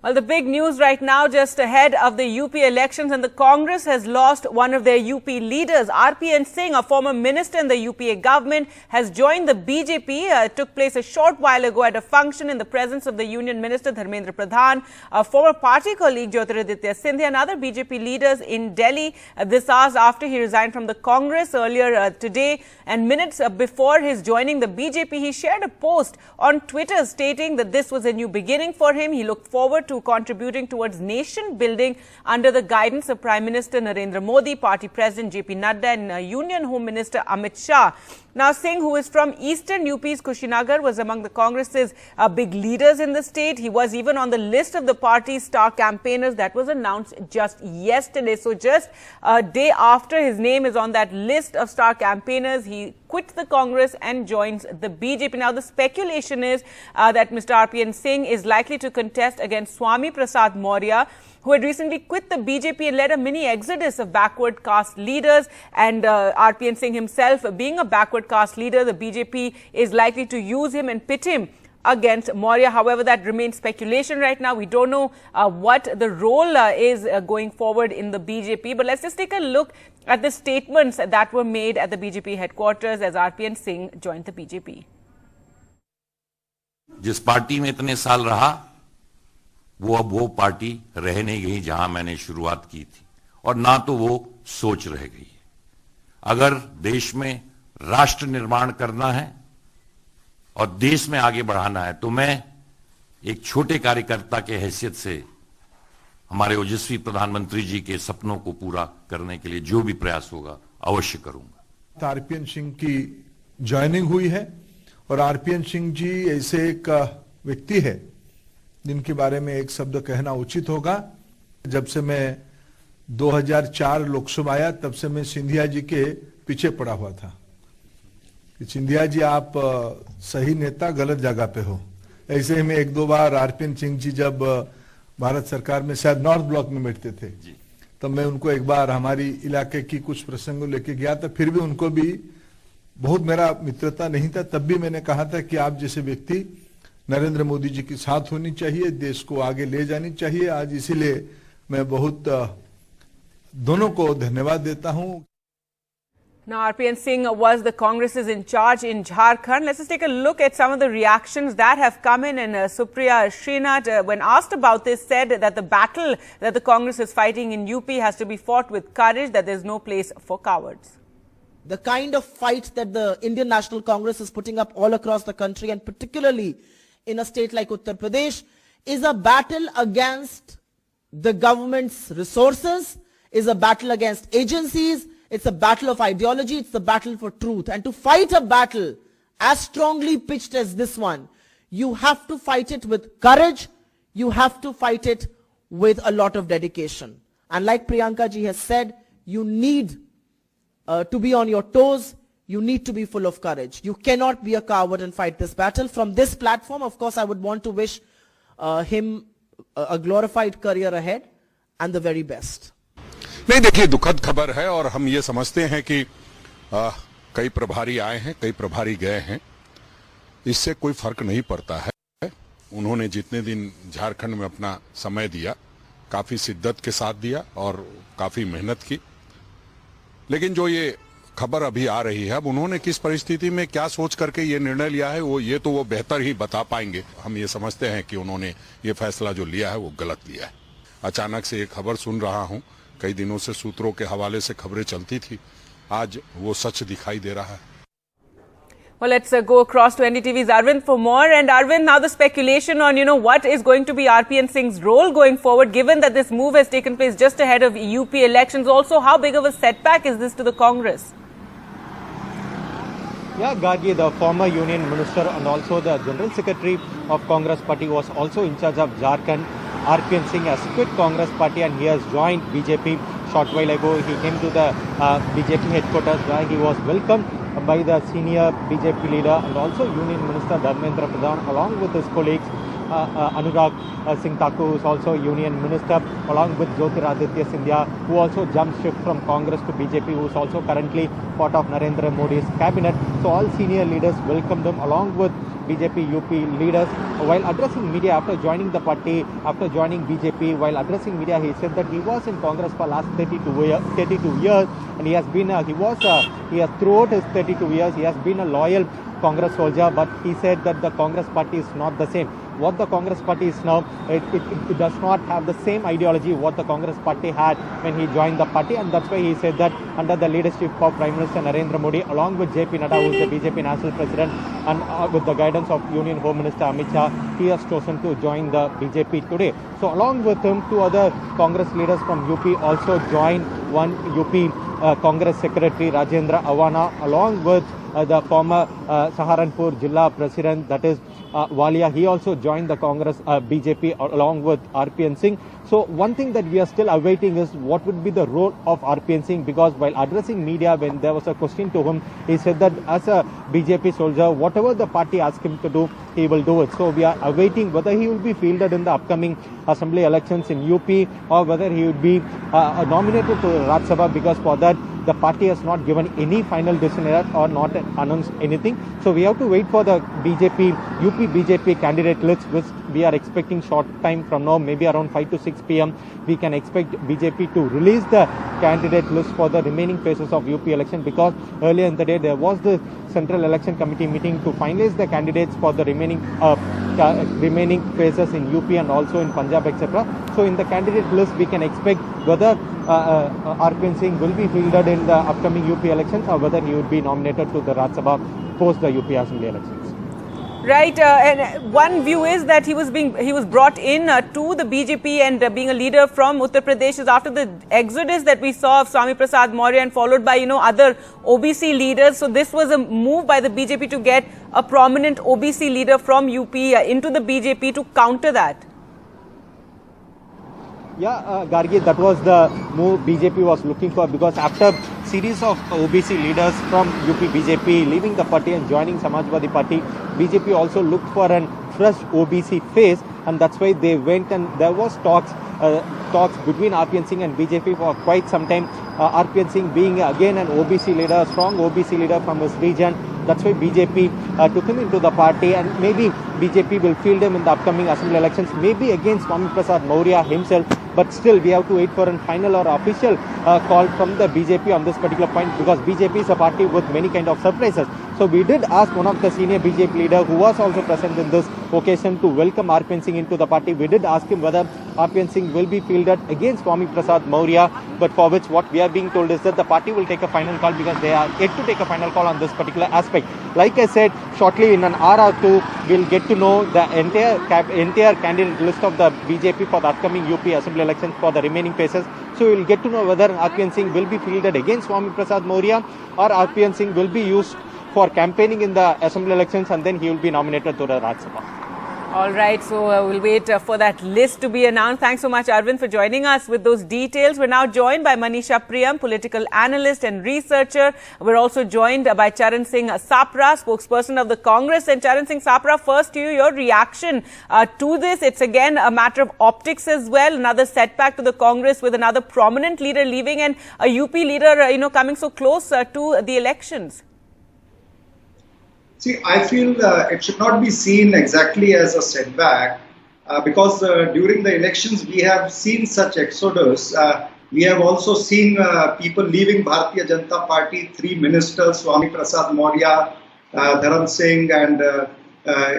Well, the big news right now just ahead of the UP elections, and the Congress has lost one of their UP leaders. RPN Singh, a former minister in the UPA government, has joined the BJP. It took place a short while ago at a function in the presence of the Union Minister Dharmendra Pradhan, a former party colleague Jyotiraditya Scindia and other BJP leaders in Delhi. This hours after he resigned from the Congress earlier today, and minutes before his joining the BJP, he shared a post on Twitter stating that this was a new beginning for him. He looked forward to contributing towards nation building under the guidance of Prime Minister Narendra Modi, Party President JP Nadda and Union Home Minister Amit Shah. Now, Singh, who is from eastern UP's Kushinagar, was among the Congress's big leaders in the state. He was even on the list of the party's star campaigners that was announced just yesterday. So just a day after his name is on that list of star campaigners, he quit the Congress and joins the BJP. Now, the speculation is that Mr. RPN Singh is likely to contest against Swami Prasad Maurya, who had recently quit the BJP and led a mini exodus of backward caste leaders. And RPN Singh himself, being a backward caste leader, the BJP is likely to use him and pit him against Maurya. However, that remains speculation right now. We don't know what the role is going forward in the BJP. But let's just take a look at the statements that were made at the BJP headquarters as RPN Singh joined the BJP. जिस party में इतने साल रहा, वो अब वो party रह नहीं गई जहां मैंने शुरुआत की थी, और ना तो वो सोच रह गई है। अगर देश में राष्ट्र निर्माण करना है और देश में आगे बढ़ाना है, तो मैं एक छोटे कार्यकर्ता के हैसियत से हमारे ओजस्वी प्रधानमंत्री जी के सपनों को पूरा करने के लिए जो भी प्रयास होगा अवश्य करूंगा। आरपीएन सिंह की ज्वाइनिंग हुई है और आरपीएन सिंह जी ऐसे एक व्यक्ति है जिनके बारे में एक शब्द कहना उचित होगा। जब से मैं 2004 लोकसभा आया, तब से मैं सिंधिया जी के पीछे पड़ा हुआ था कि सिंधिया जी आप सही नेता गलत जगह पे हो। ऐसे ही मैं एक दो बार आरपीएन सिंह जी जब भारत सरकार में शायद नॉर्थ ब्लॉक में बैठते थे, तब मैं उनको एक बार हमारी इलाके की कुछ प्रसंगों लेके गया था। फिर भी उनको भी बहुत मेरा मित्रता नहीं था, तब भी मैंने कहा था कि आप जैसे व्यक्ति नरेंद्र मोदी जी के साथ होनी चाहिए, देश को आगे ले जानी चाहिए। आज इसीलिए मैं बहुत दोनों को धन्यवाद देता हूं। Now, RPN Singh was the Congress's in charge in Jharkhand. Let's just take a look at some of the reactions that have come in. And Supriya Srinath, when asked about this, said that the battle that the Congress is fighting in UP has to be fought with courage, that there's no place for cowards. The kind of fight that the Indian National Congress is putting up all across the country, and particularly in a state like Uttar Pradesh, is a battle against the government's resources, is a battle against agencies. It's a battle of ideology. It's the battle for truth. And to fight a battle as strongly pitched as this one, you have to fight it with courage. You have to fight it with a lot of dedication. And like Priyanka ji has said, you need to be on your toes. You need to be full of courage. You cannot be a coward and fight this battle. From this platform, of course, I would want to wish him a glorified career ahead and the very best. नहीं, देखिए, दुखद खबर है और हम ये समझते हैं कि कई प्रभारी आए हैं, कई प्रभारी गए हैं, इससे कोई फर्क नहीं पड़ता है। उन्होंने जितने दिन झारखंड में अपना समय दिया, काफी शिद्दत के साथ दिया और काफी मेहनत की। लेकिन जो ये खबर अभी आ रही है, अब उन्होंने किस परिस्थिति में क्या सोच करके ये निर्णय लिया है, वो बेहतर ही बता पाएंगे। हम ये समझते हैं कि उन्होंने ये फैसला जो लिया है वो गलत लिया है। अचानक से ये खबर सुन रहा हूं, कई दिनों से सूत्रों के हवाले से खबरें चलती थी, आज वो सच दिखाई दे रहा है। Well, let's go across to NDTV's Arvind for more. And Arvind, now the speculation on, what is going to be RPN Singh's role going forward, given that this move has taken place just ahead of UP elections. Also, how big of a setback is this to the Congress? Yeah, Gargi, the former union minister and also the general secretary of Congress party, was also in charge of Jharkhand. RPN Singh has quit Congress party and he has joined BJP short while ago. He came to the BJP headquarters where he was welcomed by the senior BJP leader and also Union Minister Dharmendra Pradhan along with his colleagues. Anurag Singh Thakur, who is also Union Minister, along with Jyotiraditya Scindia, who also jumped ship from Congress to BJP, who is also currently part of Narendra Modi's cabinet. So all senior leaders welcomed him along with BJP UP leaders. While addressing media after joining the party, after joining BJP, while addressing media, he said that he was in Congress for last 32 years, and he has been he has throughout his 32 years he has been a loyal Congress soldier, but he said that the Congress party is not the same. What the Congress party is now, it does not have the same ideology what the Congress party had when he joined the party, and that's why he said that under the leadership of Prime Minister Narendra Modi, along with JP Nadda, who is the BJP National President, and with the guidance of Union Home Minister Amit Shah, he has chosen to join the BJP today. So along with him, two other Congress leaders from UP also joined. One UP Congress Secretary Rajendra Awana, along with the former Saharanpur Jilla President, that is Walia. He also joined the Congress BJP along with RPN Singh. So one thing that we are still awaiting is what would be the role of RPN Singh, because while addressing media, when there was a question to him, he said that as a BJP soldier, whatever the party asks him to do, he will do it. So we are awaiting whether he will be fielded in the upcoming assembly elections in UP, or whether he would be nominated to Rajya Sabha, because for that the party has not given any final decision or not announced anything. So we have to wait for the UP BJP candidate list, which we are expecting short time from now, maybe around 5 to 6 p.m. We can expect BJP to release the candidate list for the remaining phases of UP election, because earlier in the day there was the Central Election Committee meeting to finalize the candidates for the remaining phases in UP and also in Punjab, etc. So in the candidate list, we can expect whether RPN Singh will be fielded in the upcoming UP elections, or whether he would be nominated to the Rajya Sabha post the UP Assembly elections. Right, and one view is that he was brought in to the BJP and being a leader from Uttar Pradesh is after the exodus that we saw of Swami Prasad Maurya, and followed by other OBC leaders. So this was a move by the BJP to get a prominent OBC leader from UP into the BJP to counter that. Yeah, Gargi, that was the move BJP was looking for, because after series of OBC leaders from UP BJP leaving the party and joining Samajwadi Party, BJP also looked for a fresh OBC face, and that's why they went, and there was talks between RPN Singh and BJP for quite some time. RPN Singh being again an OBC leader, strong OBC leader from his region. That's why BJP took him into the party, and maybe BJP will field him in the upcoming assembly elections, maybe against Swami Prasad Maurya himself. But still, we have to wait for a final or official call from the BJP on this particular point, because BJP is a party with many kind of surprises. So we did ask one of the senior BJP leader, who was also present in this occasion, to welcome RPN Singh into the party. We did ask him whether RPN Singh will be fielded against Swami Prasad Maurya, but for which what we are being told is that the party will take a final call, because they are yet to take a final call on this particular aspect. Like I said, shortly in an hour or two, we'll get to know the entire candidate list of the BJP for the upcoming UP Assembly elections for the remaining phases. So we'll get to know whether RPN Singh will be fielded against Swami Prasad Maurya, or RPN Singh will be used for campaigning in the Assembly elections, and then he will be nominated to the Rajya Sabha. All right, so we'll wait for that list to be announced. Thanks so much, Arvind, for joining us with those details. We're now joined by Manisha Priyam, political analyst and researcher. We're also joined by Charan Singh Sapra, spokesperson of the Congress. And Charan Singh Sapra, first to you, your reaction to this. It's again a matter of optics as well. Another setback to the Congress with another prominent leader leaving, and a UP leader, coming so close to the elections. See, I feel it should not be seen exactly as a setback, because during the elections we have seen such exodus. We have also seen people leaving Bharatiya Janata Party, 3 ministers, Swami Prasad Maurya, Dharan Singh, and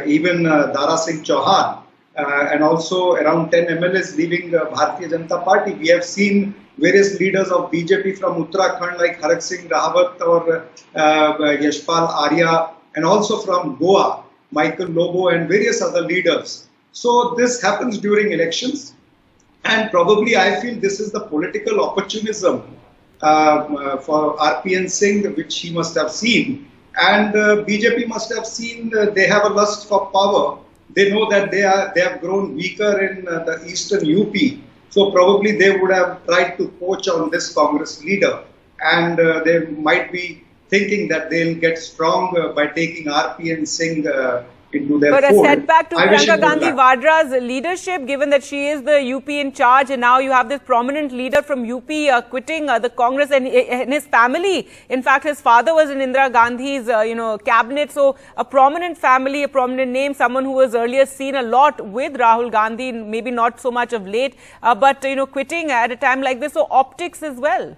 even Dara Singh Chauhan, and also around 10 MLAs leaving Bharatiya Janata Party. We have seen various leaders of BJP from Uttarakhand like Harak Singh Rahawat or Yashpal Arya, and also from Goa, Michael Lobo and various other leaders. So this happens during elections, and probably I feel this is the political opportunism for RPN Singh, which he must have seen, and BJP must have seen. They have a lust for power. They know that they have grown weaker in the eastern UP, so probably they would have tried to poach on this Congress leader, and they might be thinking that they'll get strong by taking RPN Singh into their But a fold. setback to I wish Priyanka him good Gandhi luck. Vadra's leadership, given that she is the UP in charge, and now you have this prominent leader from UP quitting the Congress and his family. In fact, his father was in Indira Gandhi's, cabinet. So a prominent family, a prominent name, someone who was earlier seen a lot with Rahul Gandhi, maybe not so much of late, but quitting at a time like this. So optics as well.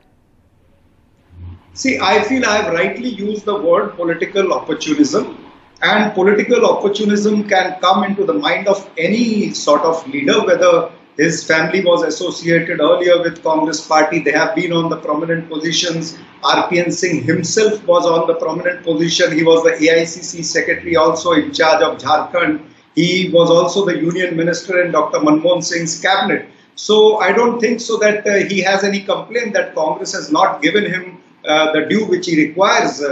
See, I feel I have rightly used the word political opportunism. And political opportunism can come into the mind of any sort of leader, whether his family was associated earlier with Congress party, they have been on the prominent positions. RPN Singh himself was on the prominent position. He was the AICC secretary, also in charge of Jharkhand. He was also the union minister in Dr. Manmohan Singh's cabinet. So I don't think so that he has any complaint that Congress has not given him the due which he requires.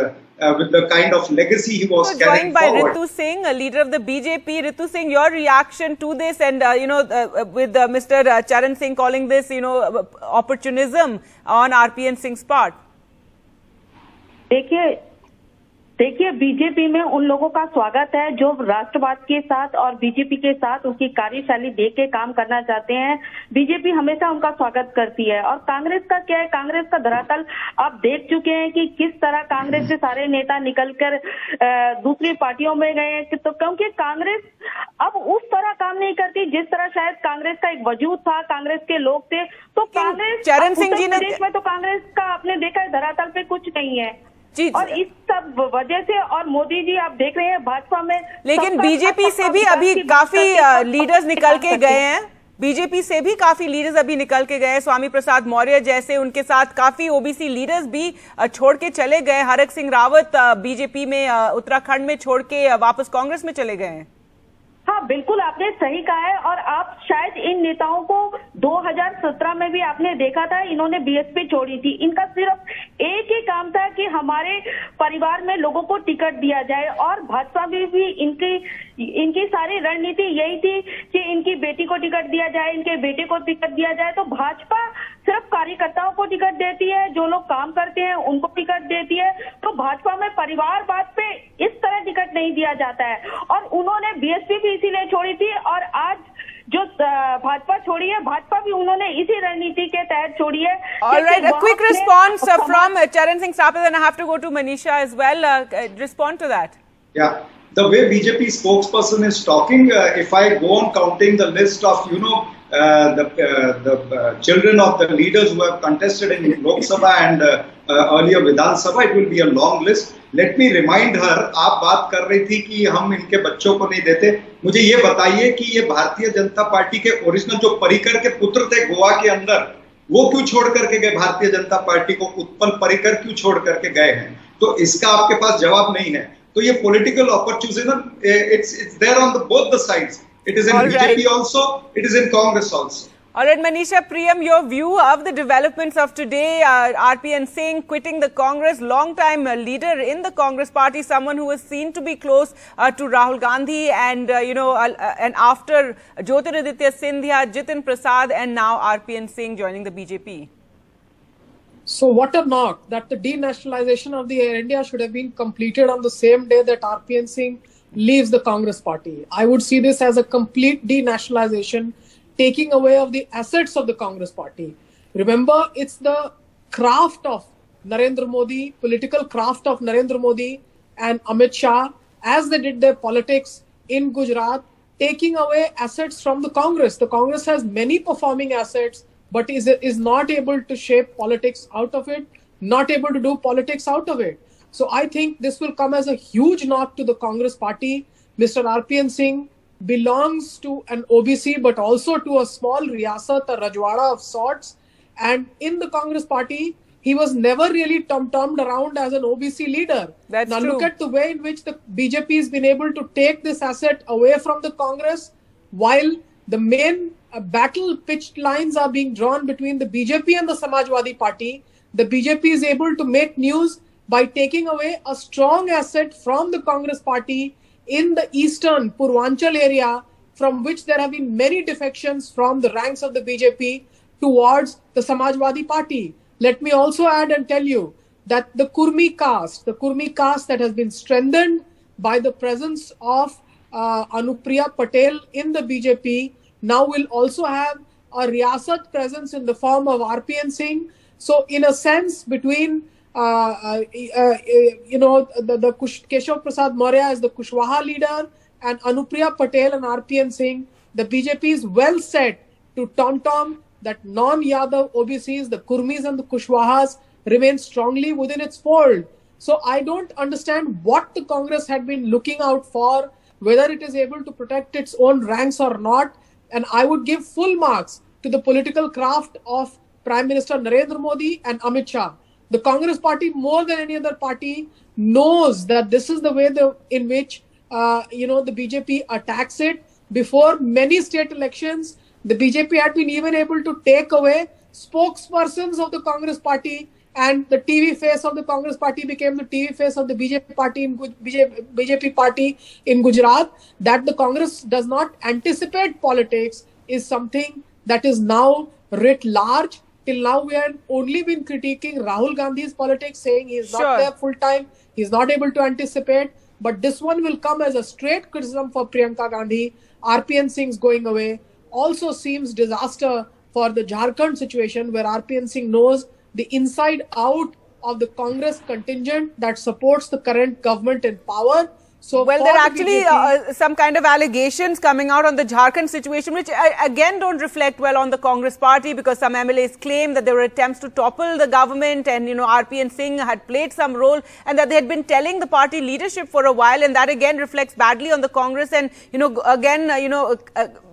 With the kind of legacy he was carrying joined by forward. Ritu Singh, a leader of the BJP. Ritu Singh, your reaction to this, and with Mr. Charan Singh calling this, opportunism on RPN Singh's part. देखिए BJP में उन लोगों का स्वागत है जो राष्ट्रवाद के साथ और बीजेपी के साथ उसकी कार्यशैली देख के काम करना चाहते हैं। बीजेपी हमेशा उनका स्वागत करती है। और कांग्रेस का क्या है, कांग्रेस का धरातल आप देख चुके हैं कि किस तरह कांग्रेस के सारे नेता निकलकर दूसरी पार्टियों में गए हैं। तो क्योंकि कांग्रेस अब उस तरह काम नहीं करती जिस तरह शायद कांग्रेस का एक वजूद था, कांग्रेस के लोग थे। तो कांग्रेस चरण सिंह जी उत्तर प्रदेश में तो कांग्रेस का आपने देखा है धरातल पे कुछ नहीं है। और इस सब वजह से, और मोदी जी आप देख रहे हैं भाजपा में, लेकिन बीजेपी से भी अभी काफी लीडर्स निकल के गए हैं। बीजेपी से भी काफी लीडर्स अभी निकल के गए। स्वामी प्रसाद मौर्य जैसे, उनके साथ काफी ओबीसी लीडर्स भी छोड़ के चले गए। हरक सिंह रावत बीजेपी में उत्तराखंड में छोड़ के वापस कांग्रेस में चले गए हैं। हाँ बिल्कुल आपने सही कहा है। और आप शायद इन नेताओं को 2017 में भी आपने देखा था, इन्होंने बीएसपी छोड़ी थी। इनका सिर्फ एक ही काम था कि हमारे परिवार में लोगों को टिकट दिया जाए। और भाजपा में भी इनकी सारी रणनीति यही थी कि इनकी बेटी को टिकट दिया जाए, इनके बेटे को टिकट दिया जाए। तो भाजपा सिर्फ कार्यकर्ताओं को टिकट देती है, जो लोग काम करते हैं उनको टिकट देती है। तो भाजपा में परिवारवाद पे इस तरह टिकट नहीं दिया जाता है। और उन्होंने बीएसपी भी इसीलिए छोड़ी थी, और आज जो भाजपा छोड़ी है, भाजपा भी उन्होंने इसी रणनीति के तहत छोड़ी है। All right, a quick response from Charan Singh Sapid, and I have to go to Manisha as well. Respond to that. Yeah, the way BJP spokesperson is talking, if I go on counting the list of, the children of the leaders who have contested in Lok Sabha and earlier Vidhan Sabha, it will be a long list. Let me remind her, आप बात कर रही थी कि हम इनके बच्चों को नहीं देते। मुझे ये बताइए कि ये भारतीय जनता पार्टी के ओरिजिनल जो पर्रिकर के पुत्र थे गोवा के अंदर, वो क्यों छोड़ करके गए भारतीय जनता पार्टी को? उत्पल पर्रिकर क्यों छोड़ करके गए हैं? तो इसका आपके पास जवाब नहीं है। तो ये political opportunism, it's there on both the sides. It is in BJP also, it is in Congress also. All right, Manisha, Priyam, your view of the developments of today, RPN Singh quitting the Congress, long-time leader in the Congress party, someone who was seen to be close to Rahul Gandhi, and, and after Jyotiraditya Scindia, Jitin Prasad, and now RPN Singh joining the BJP. So what a knock that the denationalization of the Air India should have been completed on the same day that RPN Singh leaves the Congress party. I would see this as a complete denationalization, taking away of the assets of the Congress party. Remember, it's the craft of Narendra Modi, political craft of Narendra Modi and Amit Shah, as they did their politics in Gujarat, taking away assets from the Congress. The Congress has many performing assets, but is not able to shape politics out of it, not able to do politics out of it. So I think this will come as a huge knock to the Congress party. Mr. RPN Singh belongs to an OBC, but also to a small Riyasat, a Rajwada of sorts. And in the Congress party, he was never really tom-tommed around as an OBC leader. That's now true. Look at the way in which the BJP has been able to take this asset away from the Congress, while the main battle pitched lines are being drawn between the BJP and the Samajwadi party. The BJP is able to make news by taking away a strong asset from the Congress party in the eastern Purvanchal area, from which there have been many defections from the ranks of the BJP towards the Samajwadi party. Let me also add and tell you that the Kurmi caste that has been strengthened by the presence of Anupriya Patel in the BJP now will also have a Riyasat presence in the form of RPN Singh. So in a sense, between the Keshav Prasad Maurya is the Kushwaha leader and Anupriya Patel and RPN Singh, the BJP is well set to tom-tom that non-Yadav OBCs, the Kurmis and the Kushwahas remain strongly within its fold. So I don't understand what the Congress had been looking out for, whether it is able to protect its own ranks or not. And I would give full marks to the political craft of Prime Minister Narendra Modi and Amit Shah. The Congress party, more than any other party, knows that this is the way in which the BJP attacks it. Before many state elections, the BJP had been even able to take away spokespersons of the Congress party, and the TV face of the Congress party became the TV face of the BJP party in Gujarat. That the Congress does not anticipate politics is something that is now writ large. Till now, we had only been critiquing Rahul Gandhi's politics, saying he is not there full time, he is not able to anticipate. But this one will come as a straight criticism for Priyanka Gandhi. RPN Singh's going away also seems disaster for the Jharkhand situation, where RPN Singh knows the inside out of the Congress contingent that supports the current government in power. So well, there are actually some kind of allegations coming out on the Jharkhand situation, which again don't reflect well on the Congress party, because some MLAs claim that there were attempts to topple the government, and RPN Singh had played some role, and that they had been telling the party leadership for a while, and that again reflects badly on the Congress, and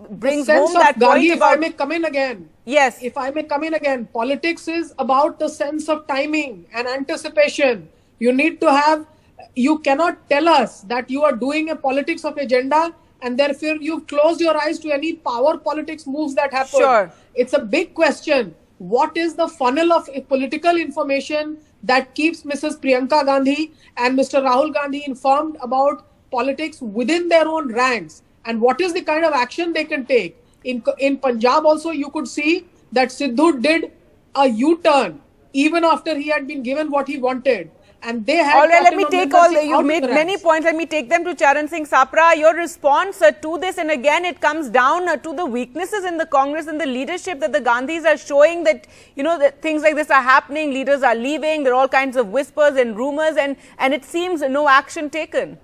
brings home that point about... If I may come in again. Yes. If I may come in again, politics is about the sense of timing and anticipation. You need to have... You cannot tell us that you are doing a politics of agenda and therefore you've closed your eyes to any power politics moves that happen. Sure. It's a big question. What is the funnel of political information that keeps Mrs. Priyanka Gandhi and Mr. Rahul Gandhi informed about politics within their own ranks? And what is the kind of action they can take? In Punjab also, you could see that Sidhu did a U-turn even after he had been given what he wanted. And they have... All right, let me take all... You've made many points. Let me take them to Charan Singh Sapra. Your response to this, and again, it comes down to the weaknesses in the Congress and the leadership that the Gandhis are showing, that, that things like this are happening, leaders are leaving, there are all kinds of whispers and rumors, and it seems no action taken.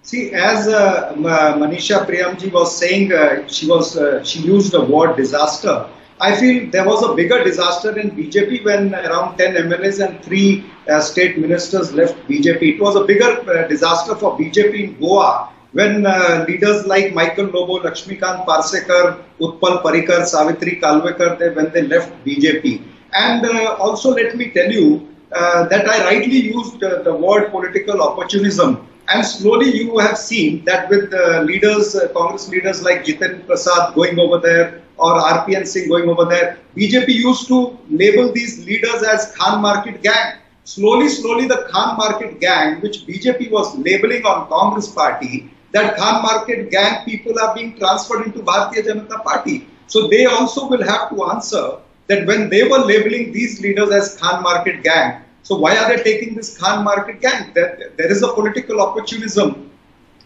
See, as Manisha Priyamji was saying, she used the word disaster. I feel there was a bigger disaster in BJP when around 10 MLAs and 3 state ministers left BJP. It was a bigger disaster for BJP in Goa when leaders like Michael Lobo, Lakshmikant Parsekar, Utpal Parikar, Savitri Kalwekar, when they left BJP. And also let me tell you that I rightly used the word political opportunism. And slowly you have seen that with leaders, Congress leaders like Jiten Prasad going over there, or RPN Singh going over there, BJP used to label these leaders as Khan Market Gang. Slowly, the Khan Market Gang, which BJP was labeling on Congress party, that Khan Market Gang people are being transferred into Bharatiya Janata Party. So they also will have to answer that when they were labeling these leaders as Khan Market Gang, so why are they taking this Khan Market Gang? There is a political opportunism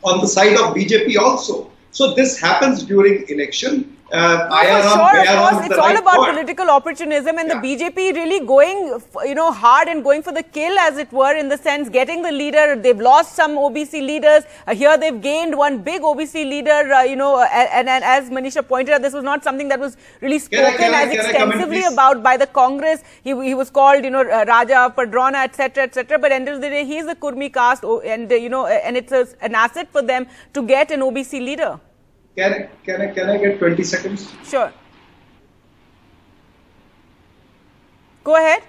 on the side of BJP also. So this happens during election. Of course, it's all about political opportunism, and the BJP really going, hard and going for the kill, as it were, in the sense getting the leader. They've lost some OBC leaders. Here they've gained one big OBC leader, and as Manisha pointed out, this was not something that was really spoken as extensively about by the Congress. He was called, Raja, Padrauna, etc., etc. But end of the day, he's the Kurmi caste, and and it's an asset for them to get an OBC leader. Can I get 20 seconds? Sure. Go ahead.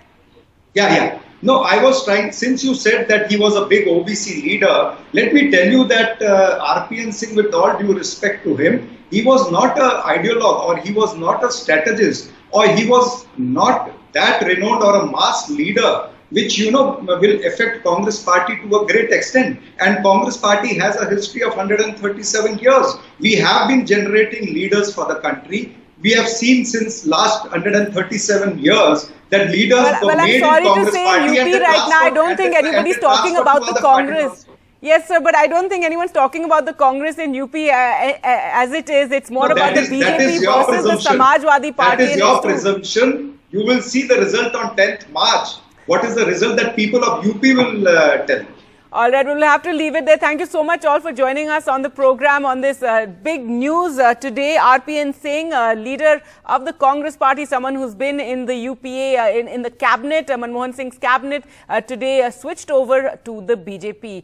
Yeah. No, I was trying, since you said that he was a big OBC leader, let me tell you that RPN Singh, with all due respect to him, he was not an ideologue, or he was not a strategist, or he was not that renowned or a mass leader, which will affect Congress party to a great extent. And Congress party has a history of 137 years. We have been generating leaders for the country. We have seen since last 137 years that leaders I'm sorry to say, UP right now, I don't think anybody's talking about the Congress. Yes, sir, but I don't think anyone's talking about the Congress in UP as it is. It's more about the BJP versus the Samajwadi Party. That is your presumption. You will see the result on 10th March. What is the result that people of UP will tell? All right, we'll have to leave it there. Thank you so much all for joining us on the program on this big news today. RPN Singh, leader of the Congress party, someone who's been in the UPA, in the cabinet, Manmohan Singh's cabinet, today switched over to the BJP.